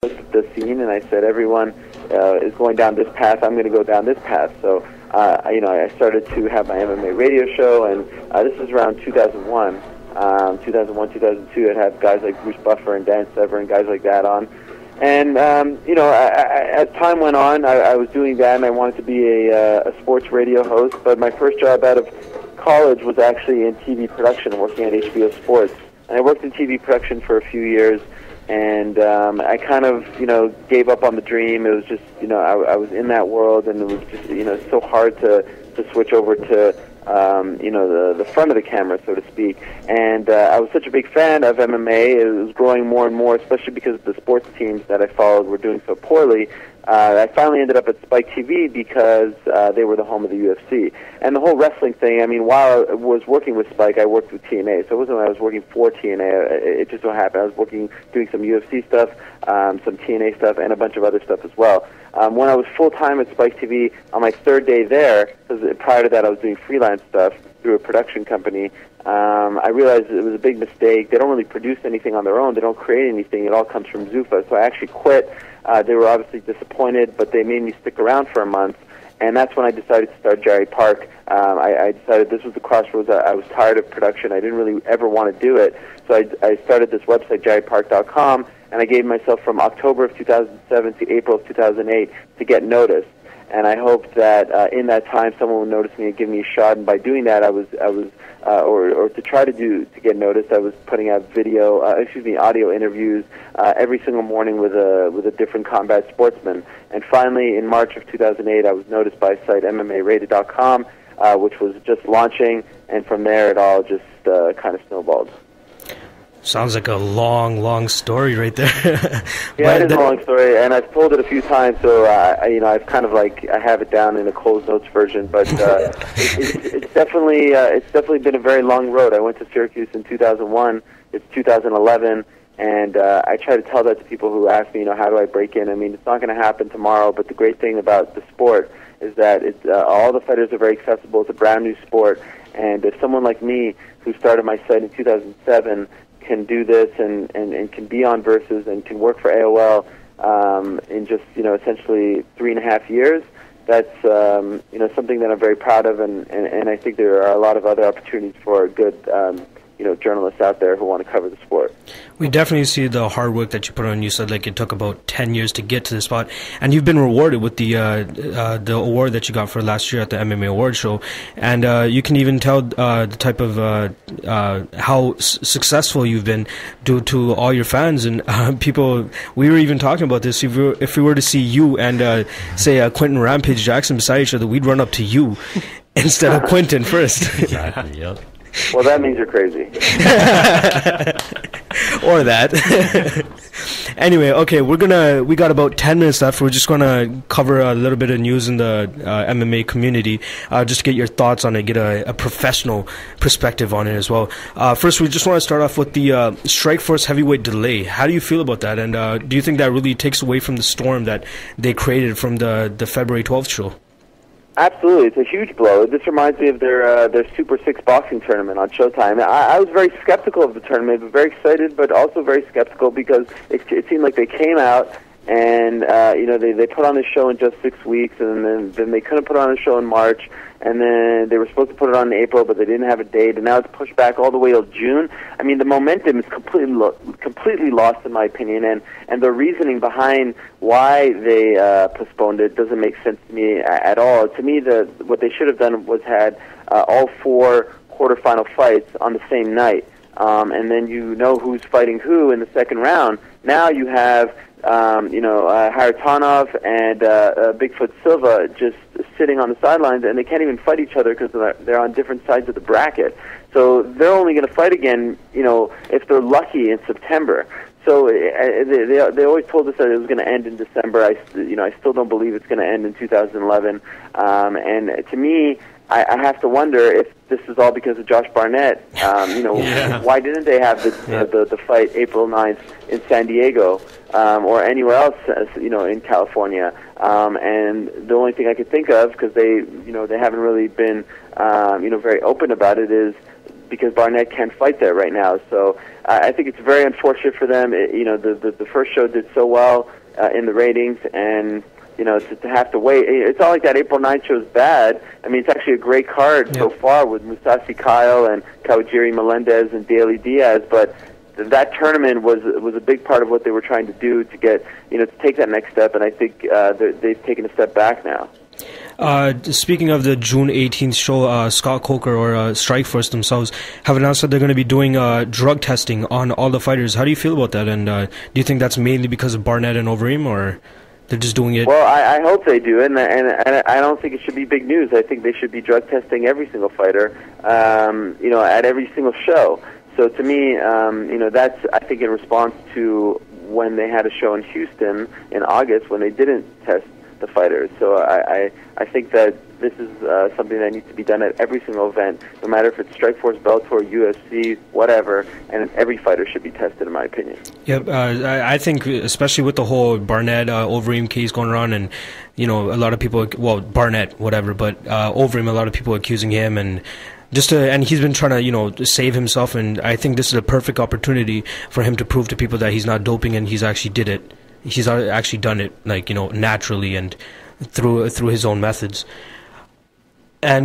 looked at the scene and I said, everyone is going down this path. I'm going to go down this path. So, I started to have my MMA radio show, and this was around 2001. 2002, I'd have guys like Bruce Buffer and Dan Sever and guys like that on. And, as time went on, I was doing that, and I wanted to be a sports radio host. But my first job out of college was actually in TV production, working at HBO Sports. And I worked in TV production for a few years, and I kind of, gave up on the dream. It was just, I was in that world, and it was just, so hard to switch over to, the front of the camera, so to speak. And I was such a big fan of MMA. It was growing more and more, especially because the sports teams that I followed were doing so poorly. I finally ended up at Spike TV because they were the home of the UFC. And the whole wrestling thing, while I was working with Spike, I worked with TNA. So it wasn't like I was working for TNA. It just so happened I was doing some UFC stuff, some TNA stuff, and a bunch of other stuff as well. When I was full-time at Spike TV, on my third day there, because prior to that I was doing freelance stuff through a production company, I realized it was a big mistake. They don't really produce anything on their own. They don't create anything. It all comes from Zuffa. So I actually quit. They were obviously disappointed, but they made me stick around for a month. And that's when I decided to start Jerry Park. I decided this was the crossroads. I was tired of production. I didn't really ever want to do it. So I started this website, jerrypark.com, and I gave myself from October of 2007 to April of 2008 to get noticed. And I hoped that in that time someone would notice me and give me a shot. And by doing that, or to try to get noticed, I was putting out audio interviews every single morning with a different combat sportsman. And finally, in March of 2008, I was noticed by a site MMArated.com, which was just launching. And from there, it all just kind of snowballed. Sounds like a long, long story right there. Yeah, it is a long story, and I've told it a few times, so I've kind of I have it down in a closed notes version. But it's definitely been a very long road. I went to Syracuse in 2001. It's 2011, and I try to tell that to people who ask me, how do I break in? It's not going to happen tomorrow. But the great thing about the sport is that all the fighters are very accessible. It's a brand new sport, and if someone like me, who started my site in 2007, can do this and can be on Versus and can work for AOL in just essentially 3.5 years. That's something that I'm very proud of, and I think there are a lot of other opportunities for good journalists out there who want to cover the sport. We definitely see the hard work that you put on. You said it took about 10 years to get to this spot, and you've been rewarded with the award that you got for last year at the MMA Award Show. And you can even tell the type of how successful you've been due to all your fans and people. We were even talking about this. If we were to see you and say Quentin Rampage Jackson beside each other, we'd run up to you instead of Quentin first. Exactly. Yep. Well, that means you're crazy. Or that. Anyway, okay, we got about 10 minutes left. We're just gonna cover a little bit of news in the MMA community, just to get your thoughts on it, get a professional perspective on it as well. First, we just want to start off with the Strikeforce heavyweight delay. How do you feel about that? And do you think that really takes away from the storm that they created from the February 12th show? Absolutely, it's a huge blow. This reminds me of their Super 6 boxing tournament on Showtime. I was very skeptical of the tournament, but very excited, but also very skeptical because it seemed like they came out and they put on this show in just 6 weeks, and then they couldn't put on a show in March, and then they were supposed to put it on in April, but they didn't have a date, and now it's pushed back all the way till June. The momentum is completely lost, in my opinion, and the reasoning behind why they postponed it doesn't make sense to me at all. To me, what they should have done was had all 4 quarterfinal fights on the same night, and then who's fighting who in the second round. Now you have Haratonov and Bigfoot Silva just sitting on the sidelines, and they can't even fight each other because they're on different sides of the bracket. So they're only going to fight again, if they're lucky, in September. So they always told us that it was going to end in December. I still don't believe it's going to end in 2011. And to me, I have to wonder if this is all because of Josh Barnett. Why didn't they have the fight April 9th in San Diego or anywhere else, in California? And the only thing I could think of, because they haven't really been, very open about it, is because Barnett can't fight there right now. So I think it's very unfortunate for them. The first show did so well in the ratings, and to have to wait. It's not like that April 9th show is bad. I mean, it's actually a great card so far with Musasi Kyle and Kawajiri Melendez and Daly Diaz, but that tournament was a big part of what they were trying to do to get, to take that next step, and I think they've taken a step back now. Speaking of the June 18th show, Scott Coker or Strikeforce themselves have announced that they're going to be doing drug testing on all the fighters. How do you feel about that? And do you think that's mainly because of Barnett and Overeem, or they're just doing it? Well, I hope they do, and I don't think it should be big news. I think they should be drug testing every single fighter, at every single show. So to me, that's, I think, in response to when they had a show in Houston in August when they didn't test the fighters. So I think that this is something that needs to be done at every single event, no matter if it's Strikeforce, Bellator, UFC, whatever, and every fighter should be tested, in my opinion. Yep, I think especially with the whole Barnett Overeem case going on, and a lot of people, well, Barnett, whatever, but Overeem, a lot of people accusing him, and and he's been trying to save himself, and I think this is a perfect opportunity for him to prove to people that he's not doping and he's actually did it. He's actually done it naturally and through his own methods. And